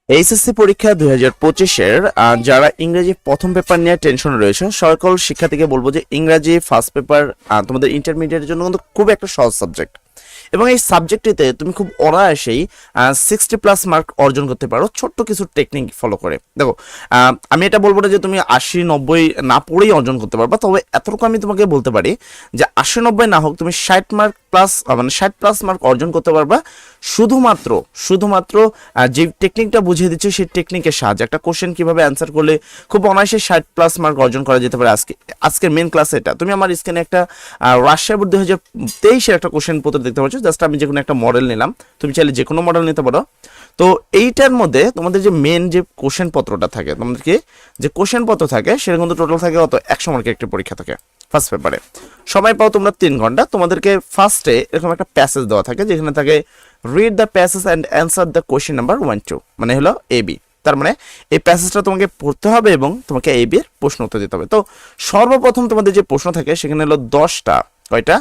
HSC পরীক্ষা 2025-এর যারা ইংরেজি প্রথম পেপার নিয়ে টেনশন রয়েছে সকল শিক্ষার্থীকে বলবো যে ইংরেজি ফার্স্ট পেপার তোমাদের ইন্টারমিডিয়েটের জন্য কিন্তু খুব একটা সহজ সাবজেক্ট এবং এই সাবজেক্টটিতে তুমি খুব অনায়াসেই 60+ মার্ক অর্জন করতে পারো ছোট্ট কিছু টেকনিক ফলো করে। দেখো, আমি এটা বলবো না যে তুমি 80-90 না পড়েই অর্জন করতে পারবা, তবে এতটুকু আমি তোমাকে বলতে পারি যে 80-90 না হোক তুমি 60 মার্ক প্লাস মানে 60+ মার্ক অর্জন করতে পারবা শুধুমাত্র যে টেকনিকটা বুঝিয়ে দিচ্ছে সেই টেকনিকের সাহায্যে। একটা কোশ্চেন কিভাবে অ্যান্সার করলে খুব অনায়াসে 60+ মার্ক অর্জন করা যেতে পারে। আজকের মেন ক্লাস এটা। তুমি আমার স্ক্রিনে একটা রাশিয়া বোর্ড 2023-এর একটা কোশ্চেন পত্র দেখতে পাচ্ছ। জাস্ট আমি যে কোনো একটা মডেল নিলাম, তুমি চাইলে যে কোনো মডেল নিতে পারো। তো এইটার মধ্যে তোমাদের যে মেন যে কোশ্চেন পত্রটা থাকে, তোমাদেরকে যে কোশ্চেন পত্র থাকে সেটা কিন্তু টোটাল থাকে কত 100 মার্কের একটা পরীক্ষা থাকে ফার্স্ট পেপারে। সময় পাও তোমরা 3 ঘন্টা। তোমাদেরকে ফার্স্টে এরকম একটা প্যাসেজ দেওয়া থাকে যেখানে থাকে read the passage and answer the question number 1-2, মানে হলো এবি। তার মানে এই প্যাসেজটা তোমাকে পড়তে হবে এবং তোমাকে এবি এর প্রশ্ন উত্তর দিতে হবে। তো সর্বপ্রথম তোমাদের যে প্রশ্ন থাকে সেখানে হলো 10টা, কয়টা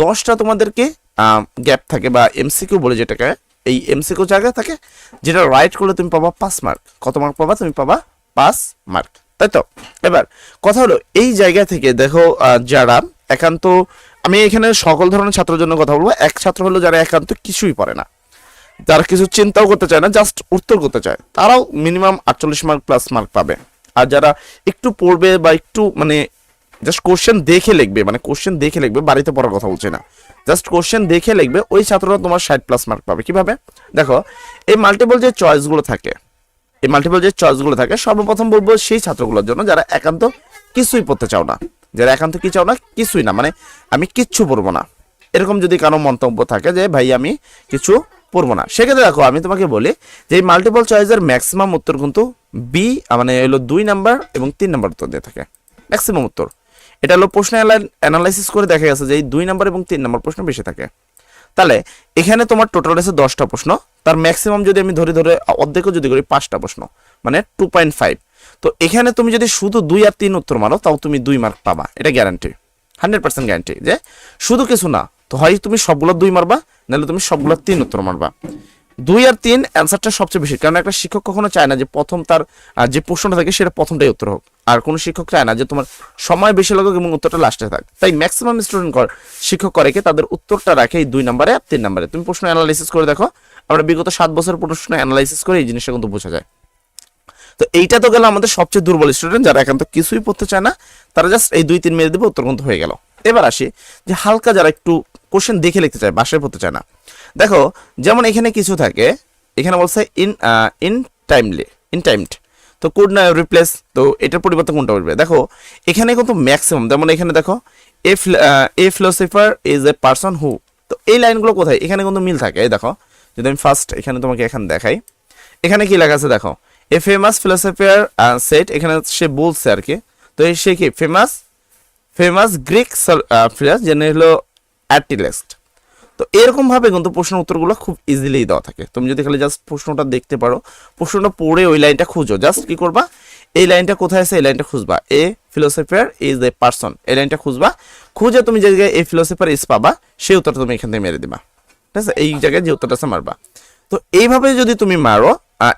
10টা তোমাদেরকে গ্যাপ থাকে বা এমসিকিউ বলে যেটাকে, এই এমসিকিউ জায়গা থাকে যেটা রাইট করলে তুমি পাবা 5 মার্ক। কত মার্ক পাবা? তুমি পাবা 5 মার্ক, তাই তো? এবার কথা হলো এই জায়গা থেকে দেখো, যারা একান্ত, আমি এখানে সকল ধরনের ছাত্রের জন্য কথা বলবো। এক ছাত্র হলো যারা একান্ত কিছুই পড়ে না, যারা কিছু চিন্তাও করতে চায় না, জাস্ট উত্তর করতে চায়, তারাও মিনিমাম 48 মার্ক প্লাস মার্ক পাবে। আর যারা একটু পড়বে বা একটু মানে জাস্ট কোশ্চেন দেখে লিখবে, মানে কোশ্চেন দেখে লিখবে, বাড়িতে পড়ার কথা বলছে না, জাস্ট কোশ্চেন দেখে লিখবে, ওই ছাত্ররা তোমার 60+ মার্ক পাবে। কিভাবে? দেখো, এই মাল্টিপল যে চয়েসগুলো থাকে, সর্বপ্রথম বলবো সেই ছাত্রগুলোর জন্য যারা একান্ত কিছুই পড়তে চাও না, কিছুই না, মানে আমি কিচ্ছু পড়বো না, এরকম যদি কারো মন্তব্য থাকে যে ভাই আমি কিছু পড়বো না, সেক্ষেত্রে দেখো আমি তোমাকে বলি যে এই মাল্টিপল চয়েসের ম্যাক্সিমাম উত্তর কিন্তু বি, মানে হলো 2 নাম্বার এবং 3 নাম্বার উত্তর দিয়ে থাকে ম্যাক্সিমাম উত্তর। এটা হলো প্রশ্ন অ্যানালাইসিস করে দেখা গেছে যে এই 2 নাম্বার এবং 3 নাম্বার প্রশ্ন বেশি থাকে। তাহলে এখানে তোমার টোটাল আছে 10টা প্রশ্ন, তার ম্যাক্সিমাম যদি আমি ধরে অর্ধেকও যদি করি 5টা প্রশ্ন, মানে 2.5। তো এখানে তুমি যদি শুধু 2 আর 3 উত্তর মারো তাও তুমি 2 মার্ক পাবা, এটা গ্যারান্টি, 100% গ্যারান্টি। যে শুধু কিছু না, তো হয় তুমি সবগুলো 2 মারবা, নাহলে তুমি সবগুলো 3 উত্তর মারবা। 2 আর 3 অ্যান্সারটা সবচেয়ে বেশি, কারণ একটা শিক্ষক কখনো চায় না যে প্রথম তার যে প্রশ্নটা থাকে সেটা প্রথমটাই উত্তর হোক, আর কোনো শিক্ষক চায় না যে তোমার সময় বেশি লাগুক এবং উত্তরটা লাস্টে থাক। তাই ম্যাক্সিমাম স্টুডেন্ট শিক্ষক করে কি তাদের উত্তরটা রাখে এই 2 নাম্বারে আর 3 নাম্বারে। তুমি প্রশ্ন অ্যানালাইসিস করে দেখো, আমরা বিগত 7 বছর প্রশ্ন অ্যানালাইসিস করে এই জিনিসটা কিন্তু বোঝা যায়। তো এইটা তো গেল আমাদের সবচেয়ে দুর্বল স্টুডেন্ট, যারা একান্ত কিছুই পড়তে চায় না, তারা জাস্ট এই 2-3 মেরে দেবে, উত্তর কিন্তু হয়ে গেল। এবার আসি যে হালকা যারা একটু কোশ্চেন দেখে লিখতে চায়, বাসায় পড়তে চায় না। দেখো, যেমন এখানে কিছু থাকে, এখানে বলছে ইন টাইমড, তো কুড না রিপ্লেস, তো এটার পরিবর্তে কোনটা বলবে? দেখো এখানে কিন্তু ম্যাক্সিমাম, যেমন এখানে দেখো এ philosopher is a person who, তো এই লাইনগুলো কোথায়? এখানে কিন্তু মিল থাকে। এই দেখো, যদি আমি ফার্স্ট এখানে তোমাকে এখানে দেখাই, এখানে কি লেখা আছে দেখো, এ ফেমাস ফিলোসফার সেট, এখানে সে বলছে আর কি, তো সে কি ফেমাস গ্রিক ফিলোসফার জেনে হলো অ্যাটিলেস্ট। তো এরকম ভাবে কিন্তু প্রশ্নের উত্তরগুলো খুব ইজিলি দেওয়া থাকে। তুমি যদি খালি জাস্ট প্রশ্নটা দেখতে পারো, প্রশ্নটা পড়ে ওই লাইনটা খুঁজো, জাস্ট কি করবা, এই লাইনটা কোথায় আছে এই লাইনটা খুঁজবা, a philosopher is a person, এই লাইনটা খুঁজবা, খুঁজে তুমি যে জায়গায় এ ফিলোসফার ইজ পাবা সেই উত্তরটা তুমি এখান থেকে মেরে দিবা, ঠিক আছে? এই জায়গায় যে উত্তরটা আছে মারবা। তো এইভাবে যদি তুমি মারো,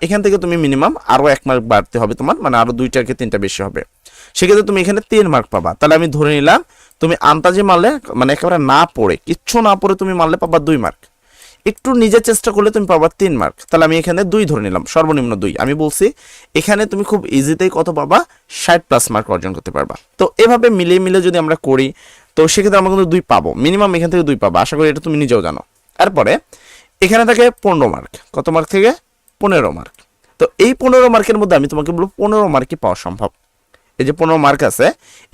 এখান থেকে তুমি মিনিমাম আরো 1 মার্ক বাড়তে হবে তোমার, মানে আরো 2টা 3টা বেশি হবে, সেক্ষেত্রে তুমি এখানে 3 মার্ক পাবা। তাহলে আমি ধরে নিলাম তুমি আন্তাজে মারলে, মানে একেবারে না পড়ে, কিচ্ছু না পড়ে তুমি মারলে পাবা 2 মার্ক, একটু নিজে চেষ্টা করলে তুমি পাবা 3 মার্ক। তাহলে আমি এখানে 2 ধরে নিলাম, সর্বনিম্ন 2। আমি বলছি এখানে তুমি খুব ইজিতেই কত পাবা, 60+ মার্ক অর্জন করতে পারবা। তো এভাবে মিলে যদি আমরা করি, তো সেক্ষেত্রে আমরা কিন্তু 2 পাবো মিনিমাম, এখান থেকে 2 পাবো, আশা করি এটা তুমি নিজেও জানো। তারপরে এখানে থাকে 15 মার্ক, কত মার্ক থেকে? 15 মার্ক। তো এই 15 মার্কের মধ্যে আমি তোমাকে বলবো 15 মার্কই পাওয়া সম্ভব। এই যে 15 মার্ক আছে,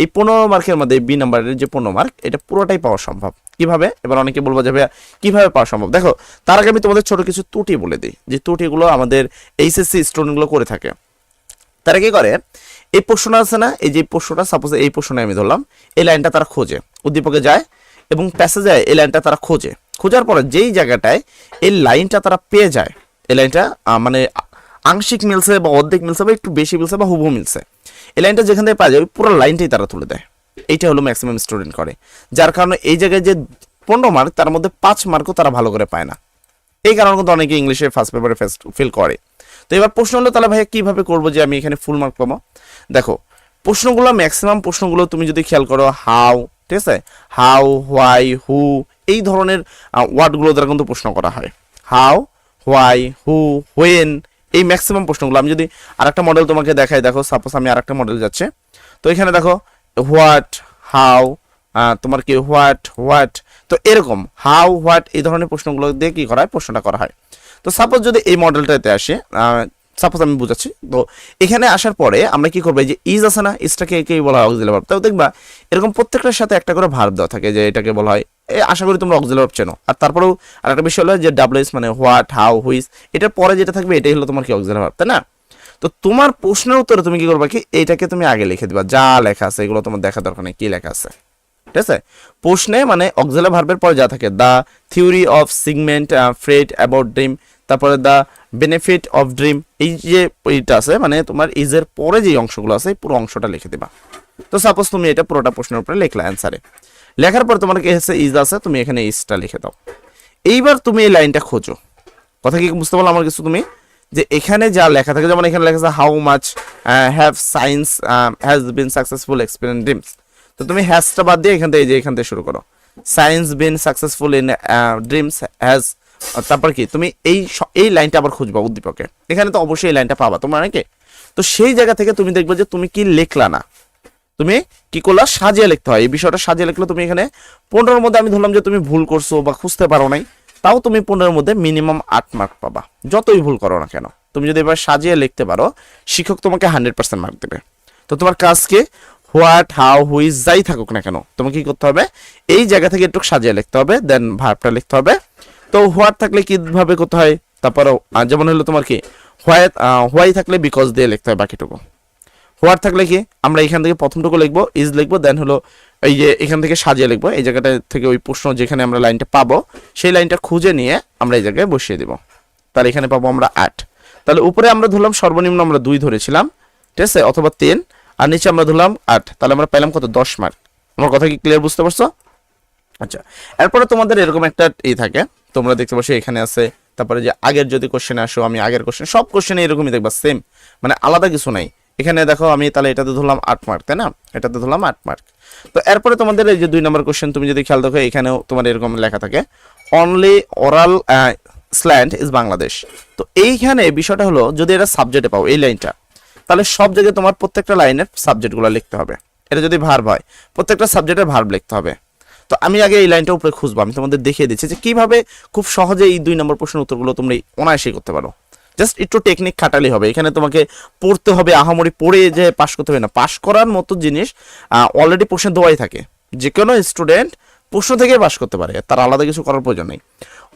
এই 15 মার্কের মধ্যে বি নাম্বারের যে 15 মার্ক, এটা পুরোটাই পাওয়া সম্ভব। কিভাবে? এবার অনেকে বলবো যে ভাইয়া কিভাবে পাওয়া সম্ভব? দেখো, তার আগে আমি তোমাদের ছোট কিছু ত্রুটি বলে দিই, যে ত্রুটিগুলো আমাদের এইচএসসি স্টুডেন্টগুলো করে থাকে। তারা কি করে, এই প্রশ্নটা আছে না, এই যে প্রশ্নটা, সাপোজ এই প্রশ্নটা আমি ধরলাম, এই লাইনটা তারা খোঁজে, উদ্দীপকে যায় এবং প্যাসেজে এই লাইনটা তারা খোঁজার পরে যেই জায়গাটায় এই লাইনটা তারা পেয়ে যায়, এই লাইনটা মানে আংশিক মিলছে বা অর্ধেক মিলছে বা একটু বেশি মিলছে বা হুবহু মিলছে, এই লাইনটা যেখান থেকে পাওয়া যায় ওই পুরো লাইনটাই তারা তুলে দেয়। এইটা হলো ম্যাক্সিমাম স্টুডেন্ট করে, যার কারণে এই জায়গায় যে 15 মার্ক তার মধ্যে 5 মার্কও তারা ভালো করে পায় না। এই কারণে কিন্তু অনেকে ইংলিশে ফার্স্ট পেপারে ফেল করে। তো এবার প্রশ্ন হলো তাহলে ভাইয়া কিভাবে করবো যে আমি এখানে ফুল মার্ক পাবো? দেখো প্রশ্নগুলো ম্যাক্সিমাম প্রশ্নগুলো তুমি যদি খেয়াল করো হাউ, ঠিক আছে, হাউ, হোয়াই, হু, এই ধরনের ওয়ার্ডগুলো দ্বারা কিন্তু প্রশ্ন করা হয়। হাউ, হোয়াই, হু, হোয়েন, এই ম্যাক্সিমাম প্রশ্নগুলো। আমি যদি আরেকটা মডেল তোমাকে দেখাই, দেখো সাপোজ আমি আরেকটা মডেল যাচ্ছে, তো এখানে দেখো হোয়াট, হাউ, তোমার কি হোয়াট, তো এরকম হাউ, হোয়াট এই ধরনের প্রশ্নগুলো দিয়ে কি করা হয়, প্রশ্নটা করা হয়। তো সাপোজ যদি এই মডেলটাতে আসে, সাপোজ আমি বুঝাচ্ছি, তো এখানে আসার পরে আমরা কি করবো, এই যে ইজ আছে না, ইজটাকে কি বলা হয়, অক্সিলারি ভার্ব। তাও দেখবা এরকম প্রত্যেকটার সাথে একটা করে ভার্ব দেওয়া থাকে, যে এটাকে বলা হয়, আশা করি তোমরা অক্সিলারি ভার্ব চেনো। আর তারপরেও আরেকটা বিষয় হলো যে ডাব্লিউএস মানে হোয়াট, হাউ, হুইজ, এটার পরে যেটা থাকবে এটাই হলো তোমার কি অক্সিলারি ভার্ব, তাই না? তো তোমার প্রশ্নের উত্তরে তুমি কি করবা, কি এইটাকে তুমি আগে লিখে দিবা, যা লেখা আছে এগুলো তোমার দেখা দরকার নেই কি লেখা আছে, ঠিক আছে? প্রশ্নে মানে অক্সিলারি ভার্বের পরে যা থাকে, the theory of segment Fred about dream, তারপরে দ্য বেনিফিট অফ ড্রিম, এই যে এইটা আছে মানে তোমার ইজের পরে যে অংশগুলো আছে পুরো অংশটা লিখে দিবা। তো সাপোজ তুমি এটা পুরোটা প্রশ্নের উপরে লিখলা অ্যান্সারে, লেখার পর তোমার কি আছে, ইজ আছে, তুমি এখানে ইজটা লিখে দাও। এইবার তুমি এই লাইনটা খোঁজো, কথা কি বুঝতে পারলো আমার কিছু? তুমি যে এখানে যা লেখা থাকে, যেমন এখানে লেখা আছে how much have science has been successful experience dreams, তো তুমি হ্যাজটা বাদ দিয়ে এখান থেকে এই যে এখান থেকে শুরু করো, science bin successful in dreams has, তারপর কি তুমি এই লাইনটা আবার খুঁজবা উদ্দীপকে, এখানে তো অবশ্যই এই লাইনটা পাবা তোমরা নাকি। তো সেই জায়গা থেকে তুমি দেখবে যে তুমি কি লিখলা না, তুমি কি করলা, সাজিয়ে লিখতে হয়। এই বিষয়টা সাজিয়ে লিখলে তুমি এখানে 15-র মধ্যে আমি ধরলাম যে তুমি ভুল করছো বা খুঁজতে পারো নাই, তাও তুমি 15-এর মধ্যে মিনিমাম 8 মার্ক পাবা, যতই ভুল করো না কেন। তুমি যদি এবার সাজিয়ে লিখতে পারো, শিক্ষক তোমাকে 100% মার্ক দেবে। তো তোমার কাজকে হোয়াট, হাউ, হুইজ যাই থাকুক না কেন, তোমাকে কি করতে হবে, এই জায়গা থেকে একটু সাজিয়ে লিখতে হবে, দেন ভার্বটা লিখতে হবে। তো হোয়াট থাকলে কিভাবে করতে হয়, তারপরেও যেমন হলো তোমার কি হোয়াই থাকলে বিকজ দিয়ে লিখতে হয় বাকিটুকু। হোয়াট থাকলে কি আমরা এখান থেকে প্রথমটুকু লিখবো, ইজ লিখবো, দেন হলো এই যে এখান থেকে সাজিয়ে লিখবো, এই জায়গাটা থেকে ওই প্রশ্ন যেখানে আমরা লাইনটা পাবো সেই লাইনটা খুঁজে নিয়ে আমরা এই জায়গায় বসিয়ে দিব। তাহলে এখানে পাবো আমরা 8। তাহলে উপরে আমরা ধরলাম সর্বনিম্ন আমরা 2 ধরেছিলাম, ঠিক আছে, অথবা 3, আর নিচে আমরা ধরলাম 8, তাহলে আমরা পেলাম কত, 10 মার্ক। আমার কথা কি ক্লিয়ার বুঝতে পারছো? আচ্ছা, এরপরে তোমাদের এরকম একটা থাকে, তোমরা দেখতে পাচ্ছ এখানে আছে, তারপরে যে আগের যদি কোশ্চেনে আসো, আমি আগের কোশ্চেন সব কোশ্চেনে এরকমই দেখবা সেম, মানে আলাদা কিছু নাই। এখানে দেখো আমি তাহলে এটাতে ধরলাম 8 মার্ক, তাই না, এটাতে ধরলাম 8 মার্ক। তো এরপরে তোমাদের এই যে 2 নম্বর কোশ্চেন তুমি যদি খেয়াল দেখো, এখানেও তোমার এরকম লেখা থাকে অনলি ওরাল স্ল্যান্ড ইজ বাংলাদেশ। তো এইখানে বিষয়টা হলো যদি এটা সাবজেক্টে পাও এই লাইনটা, তাহলে সব জায়গায় তোমার প্রত্যেকটা লাইনের সাবজেক্টগুলো লিখতে হবে। এটা যদি ভার্ব হয় প্রত্যেকটা সাবজেক্টের ভার্ব লিখতে হবে। তো আমি আগে এই লাইনটা উপরে খুঁজবো, আমি তোমাদের দেখিয়ে দিচ্ছি যে কিভাবে খুব সহজে এই 2 নম্বর প্রশ্নের উত্তরগুলো তোমরা অনায়াসেই করতে পারো। জাস্ট একটু টেকনিক খাটালি হবে, এখানে তোমাকে পড়তে হবে, আহামরি পড়ে যে পাস করতে হবে না। পাস করার মতো জিনিস অলরেডি প্রশ্ন দেওয়াই থাকে, যে কোনো স্টুডেন্ট প্রশ্ন থেকে পাস করতে পারে, তার আলাদা কিছু করার প্রয়োজন নেই।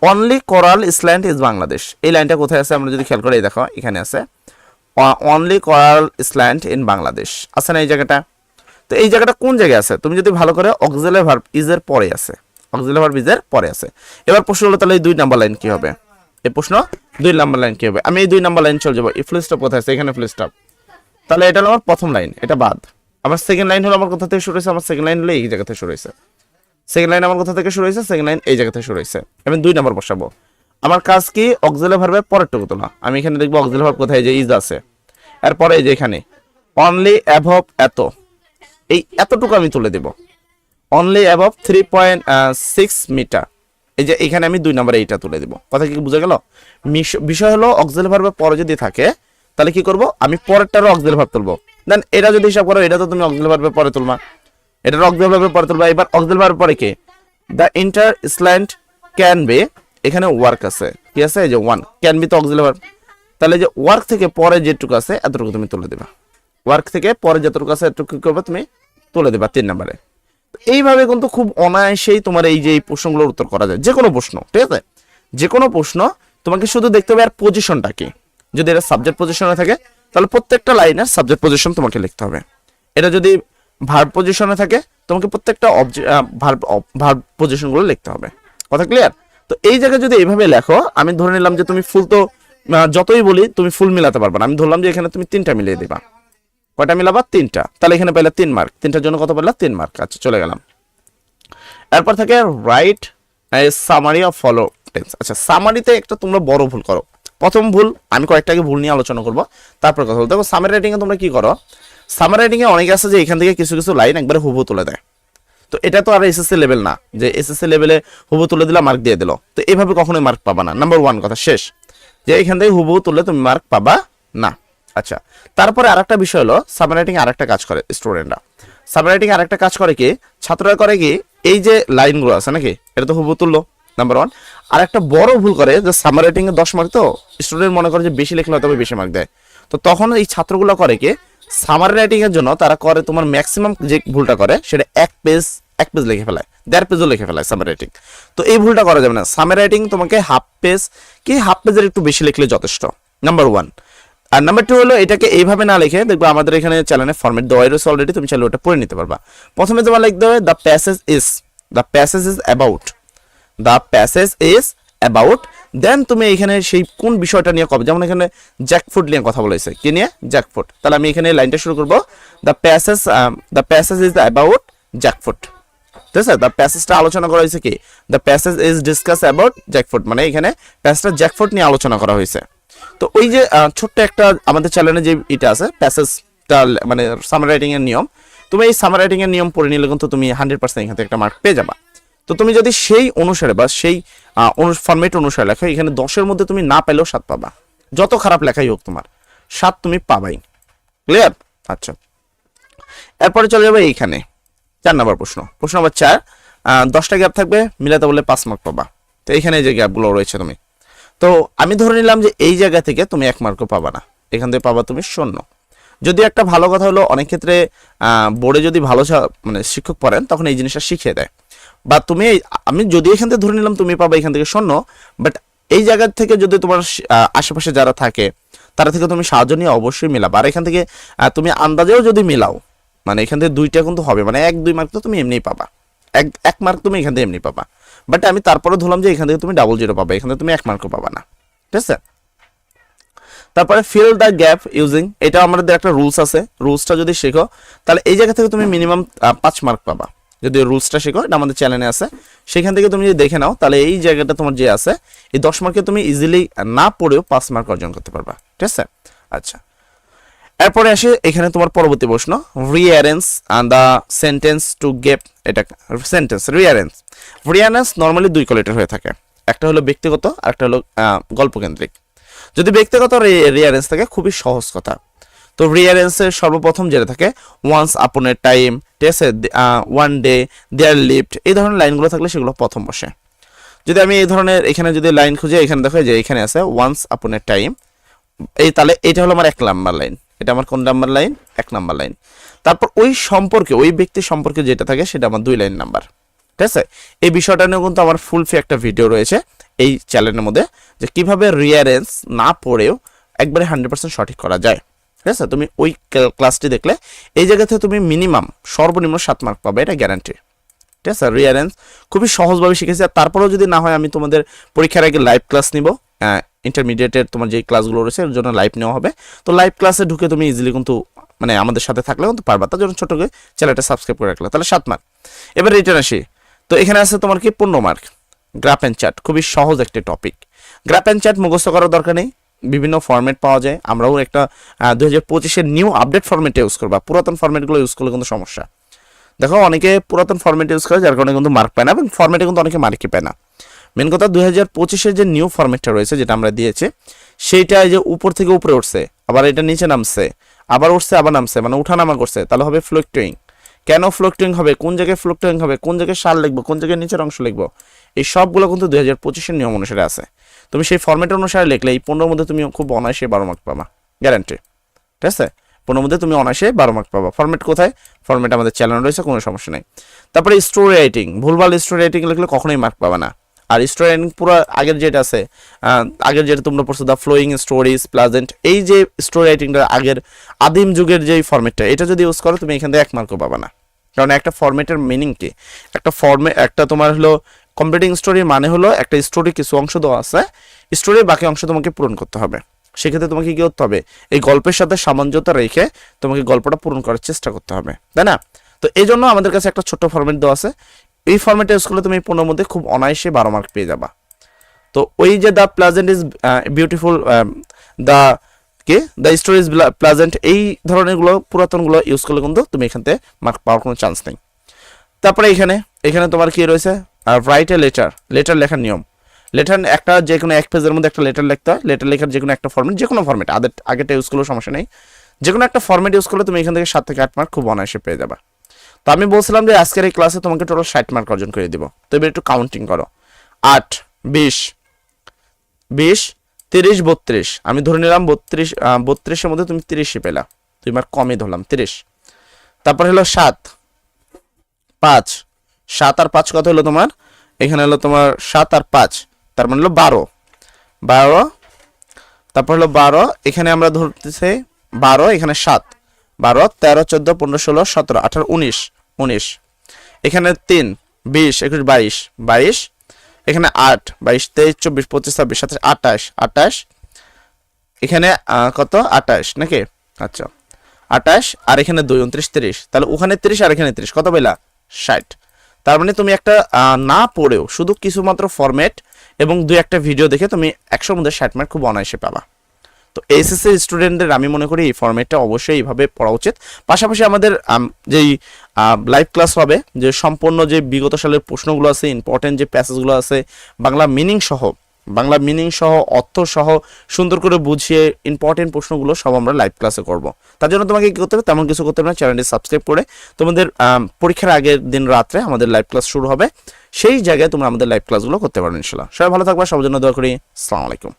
Only coral Eastland is Bangladesh, এই লাইনটা কোথায় আছে আমরা যদি খেয়াল করে দেখো, এখানে আছে only coral Eastland in Bangladesh, আছে না এই জায়গাটা? তো এই জায়গাটা কোন জায়গায় আছে তুমি যদি ভালো করে, অক্সিলারি ভার্ব ইজের পরে আছে, অক্সিলারি ভার্ব ইজের পরে আছে। এবার প্রশ্ন হলো তাহলে এই 2 নাম্বার লাইন কি হবে, এই প্রশ্ন 2 নাম্বার লাইন কি হবে? আমি এই 2 নাম্বার লাইন চলে যাবো, এই ফুল স্টপ কোথায় আছে, এখানে ফুল স্টপ, তাহলে এটা হলো আমার প্রথম লাইন, এটা বাদ। আমার সেকেন্ড লাইন হলো আমার কোথা থেকে শুরু হয়েছে, আমার সেকেন্ড লাইন হলো এই জায়গা থেকে শুরু হয়েছে, সেকেন্ড লাইন আমার কোথা থেকে শুরু হয়েছে, সেকেন্ড লাইন এই জায়গা থেকে শুরু হয়েছে। আমি 2 নাম্বার বসাবো। আমার কাজ কি, অক্সিলারি ভার্বের পরেরটুকু তোলা। আমি এখানে দেখবো অক্সিলারি ভার্ব কোথায়, যে ইজ আছে, এরপরে এই যে এখানে অনলি অ্যাবভ এত, এই এতটুকু আমি তুলে দেব, অনলি অ্যাবভ 3.6 মিটার, এই যে এখানে আমি 2 নম্বরে এইটা তুলে দেব। কথা কি বুঝে গেল? বিষয় হলো অক্সিলারি ভার্বের পরে যদি থাকে তাহলে কি করব, আমি পরেরটারও অক্সিলারি ভার্ব তুলবো। দেন এটা যদি হিসাব করো, এটা তো তুমি অক্সিলারি ভার্বের পরে তুলবা, এটার অক্সিলারি ভার্বের পরে তুলবা। এবার অক্সিলারি ভার্বের পরে কি, দ্য ইন্টার স্ল্যান্ড ক্যান বি, এখানে ওয়ার্ক আছে, কি আছে, এই যে ওয়ান, ক্যান বি তো অক্সিলারি ভার্ব, তাহলে যে ওয়ার্ক থেকে পরে যেটুকু আছে এতটুকু তুমি তুলে দেবা, ওয়ার্ক থেকে পরে যতটুকু আছে এতটুকু কি করবে, তুমি তুলে দেবা 3 নম্বরে। এইভাবে কিন্তু খুব অনায়াসেই তোমার এই যে এই প্রশ্নগুলোর উত্তর করা যায়, যে কোনো প্রশ্ন, ঠিক আছে, যে কোনো প্রশ্ন। তোমাকে শুধু দেখতে হবে আর পজিশনটা কি, যদি এটা সাবজেক্ট পজিশনে থাকে তাহলে প্রত্যেকটা লাইনের সাবজেক্ট পজিশন তোমাকে লিখতে হবে। এটা যদি ভার্ব পজিশনে থাকে তোমাকে প্রত্যেকটা ভার্ব পজিশনগুলো লিখতে হবে। কথা ক্লিয়ার? তো এই জায়গায় যদি এইভাবে লেখো, আমি ধরে নিলাম যে তুমি ফুল তো যতই বলি তুমি ফুল মিলাতে পারবে না, আমি ধরলাম যে এখানে তুমি 3টা মিলিয়ে দিবা। কয়টা মিলাবা? 3টা। তাহলে এখানে পেলে 3 মার্ক, 3টার জন্য কত পেলে? 3 মার্ক। আচ্ছা, চলে গেলাম। এরপর থাকে right summary of follow tense. আচ্ছা, সামারিতে একটা তোমরা বড় ভুল করো, প্রথম ভুল আমি কয়েকটাকে ভুল নিয়ে আলোচনা করব, তারপর কথা বলবো। দেখো সামারি রাইটিংয়ে তোমরা কি করো, সামারি রাইটিংয়ে অনেকে আছে যে এখান থেকে কিছু কিছু লাইন একবারে হুবহু তুলে দেয়। তো এটা তো আর এসএসসি লেভেল না যে এসএসসি লেভেলে হুবহু তুলে দিলা মার্ক দিয়ে দিল, তো এভাবে কখনোই মার্ক পাবা না। নাম্বার 1 কথা শেষ, যে এখান থেকে হুবহু তুললে তুমি মার্ক পাবা না। আচ্ছা, তারপরে আরেকটা বিষয় হলো সামারি রাইটিং আরেকটা কাজ করে স্টুডেন্টরা। সামারি রাইটিং আরেকটা কাজ করে কি, ছাত্ররা করে কি, এই যে লাইনগুলো আছে নাকি এটা তো হুবহু তুললো, নাম্বার 1। আর একটা বড় ভুল করে যে সামারি রাইটিং এ 10 মার্ক, তো স্টুডেন্ট মনে করে যে বেশি লিখলে হয়তো বেশি মার্ক দেয়। তো তখন এই ছাত্রগুলো করে কি, সামারি রাইটিং এর জন্য তারা করে তোমার ম্যাক্সিমাম যে ভুলটা করে সেটা এক পেজ লিখে ফেলায়, 1.5 পেজও লিখে ফেলায় সামারি রাইটিং। তো এই ভুলটা করা যাবে না। সামারি রাইটিং তোমাকে হাফ পেজের একটু বেশি লিখলে যথেষ্ট, নাম্বার 1। আর নাম্বার 2 হলো এটাকে এইভাবে না লিখে, দেখবে আমাদের এখানে চ্যানেলে ফরম্যাট দেওয়া রয়েছে অলরেডি, তুমি চাইলে ওটা পড়ে নিতে পারবা। প্রথমে তোমার লিখতে হবে দ্য প্যাসেজ ইজ অ্যাবাউট, দেন তুমি এখানে সেই কোন বিষয়টা নিয়ে কবে, যেমন এখানে জ্যাকফ্রুট নিয়ে কথা বলেছে, কি নিয়ে, জ্যাকফ্রুট। তাহলে আমি এখানে লাইনটা শুরু করবো, the passage is about jackfruit. ঠিক আছে, দ্য প্যাসেজটা আলোচনা করা হয়েছে কি, the passage is discuss about jackfruit, মানে এখানে প্যাসেজটা জ্যাকফ্রুট নিয়ে আলোচনা করা হয়েছে। তো ওই যে ছোট্ট একটা আমাদের চ্যানেলে যে এটা আছে প্যাসেজটা, মানে সামারি রাইটিং এর নিয়ম, তুমি এই সামারি রাইটিং এর নিয়ম পড়ে নিলে কিন্তু তুমি 100% এখান থেকে একটা মার্ক পেয়ে যাবা। তো তুমি যদি সেই অনুসারে বা সেই ফরম্যাট অনুসারে লেখো, এখানে 10-এর মধ্যে তুমি না পেলেও 7 পাবা, যত খারাপ লেখাই হোক তোমার 7 তুমি পাবাই। ক্লিয়ার? আচ্ছা, এরপরে চলে যাবে এইখানে 4 নম্বর প্রশ্ন নম্বর 4, 10টা গ্যাপ থাকবে, মিলাতে বললে 5 মার্ক পাবা। তো এইখানে যে গ্যাপগুলো রয়েছে তুমি, তো আমি ধরে নিলাম যে এই জায়গা থেকে তুমি 1 মার্কও পাবা না, এখান থেকে পাবা তুমি 0। যদি একটা ভালো কথা হলো, অনেক ক্ষেত্রে বোর্ডে যদি ভালো মানে শিক্ষক পড়েন তখন এই জিনিসটা শিখিয়ে দেয়, বা তুমি আমি যদি এখান থেকে ধরে নিলাম তুমি পাবা এখান থেকে 0, বাট এই জায়গা থেকে যদি তোমার আশেপাশে যারা থাকে তারা থেকে তুমি সাহায্য নিয়ে অবশ্যই মিলাবা। আর এখান থেকে তুমি আন্দাজেও যদি মিলাও, মানে এখান থেকে 2টা কিন্তু হবে, মানে 1-2 মার্ক তো তুমি এমনিই পাবা, 1 মার্ক তুমি এখান থেকে এমনি পাবা। বাট আমি তারপরে ধরলাম যে এখান থেকে তুমি 0.0 পাবা, এখান থেকে তুমি 1 মার্কও পাবা না। ঠিক আছে, তারপরে ফিল দ্য গ্যাপ ইউজিং, এটা আমাদের একটা রুলস আছে, রুলসটা যদি শেখো তাহলে এই জায়গা থেকে তুমি মিনিমাম 5 মার্ক পাবা। যদি রুলসটা শেখো, এটা আমাদের চ্যানেলে আছে, সেখান থেকে তুমি যদি দেখে নাও তাহলে এই জায়গাটা তোমার যে আছে এই 10 মার্কে তুমি ইজিলি না পড়েও 5 মার্ক অর্জন করতে পারবা। ঠিক আছে, আচ্ছা, এরপরে আসে এখানে তোমার পরবর্তী প্রশ্ন, rearrange the sentence to get, এটা সেন্টেন্স রিঅ্যারেঞ্জ নর্মালি 2 কোয়ালিটির হয়ে থাকে, একটা হলো ব্যক্তিগত আর একটা হলো গল্পকেন্দ্রিক। যদি ব্যক্তিগত রিঅ্যারেঞ্জ থাকে খুবই সহজ কথা, তো রিঅ্যারেঞ্জের সর্বপ্রথম যেটা থাকে ওয়ান্স আপন এ টাইম, ঠিক আছে, ওয়ান ডে, দেয়ার লিভড, এই ধরনের লাইনগুলো থাকলে সেগুলো প্রথম বসে। যদি আমি এই ধরনের এখানে যদি লাইন খুঁজে, এখানে দেখো যে এখানে আছে ওয়ান্স আপন এ টাইম, এই তাহলে এটা হলো আমার 1 নাম্বার লাইন, এটা আমার কোন নাম্বার লাইন, 1 নাম্বার লাইন। তারপর ওই সম্পর্কে, ওই ব্যক্তির সম্পর্কে যেটা থাকে সেটা আমার 2 লাইন নাম্বার। ঠিক আছে, এই বিষয়টা নিয়ে কিন্তু আমার ফুল ফি একটা ভিডিও রয়েছে এই চ্যানেলের মধ্যে, যে কিভাবে রিঅ্যারেঞ্জ না পড়েও একবারে 100% সঠিক করা যায়। ঠিক আছে, তুমি ওই ক্লাসটি দেখলে এই জায়গা থেকে তুমি মিনিমাম সর্বনিম্ন 7 মার্ক পাবে, এটা গ্যারান্টি। ঠিক আছে, রিঅ্যারেঞ্জ খুবই সহজভাবে শিখেছি। আর তারপরেও যদি না হয় আমি তোমাদের পরীক্ষার আগে লাইভ ক্লাস নিব, ইন্টারমিডিয়েটের তোমার যে ক্লাসগুলো রয়েছে এর জন্য লাইভ নেওয়া হবে। তো লাইভ ক্লাসে ঢুকে তুমি ইজিলি কিন্তু মানে আমাদের সাথে থাকলে কিন্তু পারবা, তার জন্য ছোট করে চ্যানেলটা সাবস্ক্রাইব করে রাখলে, তাহলে 7 মার্ক। এবার রিটার্ন আসি, তো এখানে আছে তোমার কি 15 মার্ক, গ্রাফ অ্যান্ড চার্ট, খুবই সহজ একটি টপিক। গ্রাফ অ্যান্ড চার্ট মুখস্থ করার দরকার নেই, বিভিন্ন ফরম্যাট পাওয়া যায়, আমরাও একটা 2025-এর নিউ আপডেট ফরম্যাটে ইউজ করবা, পুরাতন ফরম্যাটগুলো ইউজ করলে কিন্তু সমস্যা। দেখো অনেকে পুরাতন ফরম্যাট ইউজ করে, যার কারণে কিন্তু মার্ক পায় না, এবং ফরম্যাটে কিন্তু অনেকে মার্কই পায় না। মেন কথা 2025-এর যে নিউ ফরম্যাটটা রয়েছে যেটা আমরা দিয়েছি, সেইটা যে উপর থেকে উপরে উঠছে, আবার এটা নিচে নামছে, আবার উঠছে আবার নামছে, মানে উঠানামা করছে, তাহলে হবে ফ্লুকচুইং। কেন ফ্লুকচুইং হবে, কোন জায়গায় ফ্লুকচুইং হবে, কোন জায়গায় সার লিখবো, কোন জায়গায় নিচের অংশ লিখবো, এই সবগুলো কিন্তু 2025-এর নিয়ম অনুসারে আছে। তুমি সেই ফরম্যাট অনুসারে লিখলে এই 15-র মধ্যে তুমি খুব অনায়াসে 12 মার্ক পাবা, গ্যারান্টি। ঠিক আছে, 15-র মধ্যে তুমি অনায়াসে 12 মার্ক পাবা। ফরম্যাট কোথায়, ফরম্যাট আমাদের চ্যানেল রয়েছে, কোনো সমস্যা নেই। তারপরে স্টোরি রাইটিং, ভুলভাল স্টোরি রাইটিং লিখলে কখনোই মার্ক পাবা না। আর স্টোরি রাইটিং পুরো আগের যেটা আছে, আগের যেটা তোমরা পড়ছো দ্য ফ্লোয়িং স্টোরিজ প্লাজেন্ট, এই যে স্টোরি রাইটিংটা আগের আদিম যুগের যে ফরম্যাটটা, এটা যদি ইউজ করো তুমি এখান থেকে 1 মার্কও পাবা না। কারণ একটা ফরম্যাটের মিনিং কি, একটা তোমার হলো কমপ্লিটিং স্টোরি মানে হলো একটা স্টোরি কিছু অংশ দেওয়া আছে, স্টোরির বাকি অংশ তোমাকে পূরণ করতে হবে। সেক্ষেত্রে তোমাকে কি করতে হবে, এই গল্পের সাথে সামঞ্জস্য রেখে তোমাকে গল্পটা পূরণ করার চেষ্টা করতে হবে, তাই না? তো এই জন্য আমাদের কাছে একটা ছোট্ট ফরম্যাট দেওয়া আছে, এই ফরম্যাটে ইউজ করলে তুমি 15-র মধ্যে খুব অনায়াসে 12 মার্ক পেয়ে যাবা। তো ওই যে the pleasant is beautiful, the the story is pleasant, এই ধরনেরগুলো পুরাতনগুলো ইউজ করলে কিন্তু তুমি এখান থেকে মার্ক পাওয়ার কোনো চান্স নেই। তারপরে এখানে তোমার কি রয়েছে, রাইট এ লেটার লেখার নিয়ম। লেটার একটা যে কোনো এক পেজের মধ্যে একটা লেটার লিখতে হয়। লেটার লেখার যে কোনো একটা ফর্মেট, যে কোনো ফর্মেট, আগেটা ইউজ করলেও সমস্যা নেই, যে কোনো একটা ফর্মেট ইউজ করলে তুমি এখান থেকে 7 থেকে 8 মার্ক খুব অনায়াসে পেয়ে যাবে। তো আমি বলছিলাম যে আজকের এই ক্লাসে তোমাকে টোটাল 60 মার্ক অর্জন করে দিব। তো এবার একটু কাউন্টিং করো, 8, 20, 30, 32, আমি ধরে নিলাম 32-এর মধ্যে তুমি 30ই পেলা, 2 মার্ক কমই ধরলাম 30। তারপর হলো 7 আর 5 কত হলো তোমার, এখানে হলো তোমার 7 আর 5, তার মানে হলো 12। তারপর হলো 12, এখানে আমরা ধরতেছি 12, এখানে 7, 12, 13, 14, 15, 16, 17, 18, 19, এখানে 3, 20, 21, 22, এখানে 8, 22, 23, 24, 25, 26, 27, 28, এখানে কত 28 নাকি, আচ্ছা 28, আর এখানে 2, 29, 30, তাহলে ওখানে 30 আর এখানে 30, কত পেলা 60। তার মানে তুমি একটা না পড়েও শুধু কিছুমাত্র ফরম্যাট এবং 2-1টা ভিডিও দেখে তুমি 100-র মধ্যে 60 মার্ক খুব অনায়াসে পাবা। তো এসএসসি স্টুডেন্টদের আমি মনে করি এই ফরম্যাটটা অবশ্যই এইভাবে পড়া উচিত। পাশাপাশি আমাদের যেই লাইভ ক্লাস হবে, যে সম্পূর্ণ যে বিগত সালের প্রশ্নগুলো আছে, ইম্পর্টেন্ট যে প্যাসেজগুলো আছে, বাংলা মিনিং সহ অর্থ সহ সুন্দর করে বুঝিয়ে ইম্পর্টেন্ট প্রশ্নগুলো সব আমরা লাইভ ক্লাসে করব। তার জন্য তোমাকে কি করতে হবে, তেমন কিছু করতে হবে না, চ্যানেলটি সাবস্ক্রাইব করে তোমাদের পরীক্ষার আগের দিন রাত্রে আমাদের লাইভ ক্লাস শুরু হবে, সেই জায়গায় তোমরা আমাদের লাইভ ক্লাসগুলো করতে পারবে ইনশাআল্লাহ। সবাই ভালো থাকবা, সবার জন্য দোয়া করি। আসসালামু আলাইকুম।